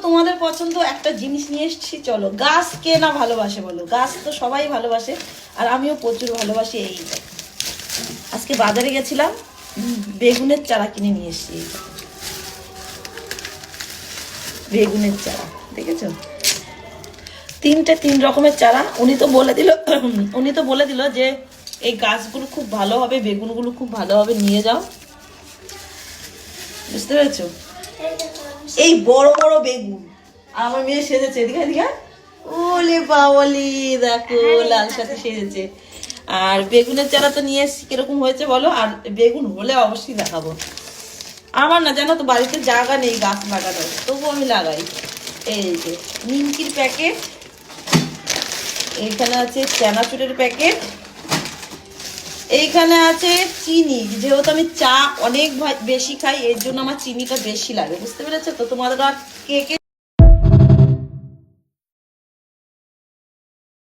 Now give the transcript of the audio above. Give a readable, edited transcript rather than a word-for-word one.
তোমাদের পছন্দ একটা জিনিস নিয়ে এসেছি। চলো, গাছ কে না ভালোবাসে বলো? গাছ তো সবাই ভালোবাসে, আর আমিও প্রচুর ভালোবাসি। এই আজকে বাজারে গেছিলাম, বেগুনের চারা কিনে নিয়ে এসেছি। বেগুনের চারা দেখেছো? তিন রকমের চারা। উনি তো বলে দিল যে এই গাছগুলো খুব ভালো হবে, বেগুনগুলো খুব ভালো হবে, নিয়ে যাও। বুঝতে পেরেছো? এই বড় বড় বেগুন। আমার মেয়ে সেজেছে, এদিকে এদিকে, ওলে বাবলি দেখো, লাল সাথে সেজেছে। আর বেগুনের চারা তো নিয়ে এসেছি, কিরকম হয়েছে বলো? আর বেগুন হলে অবশ্যই দেখাবো। আমার না, জানো তো, বাড়িতে জায়গা নেই গাছ লাগানোর, তবু আমি লাগাই। এই যে নিমকির প্যাকেট, এইখানে আছে চানাচুরের প্যাকেট, এইখানে আছে চিনি। যেহেতু আমি চা অনেক বেশি খাই, এর জন্য আমার চিনিটা বেশি লাগে। বুঝতে পেরেছো তো? তোমাদের কে কে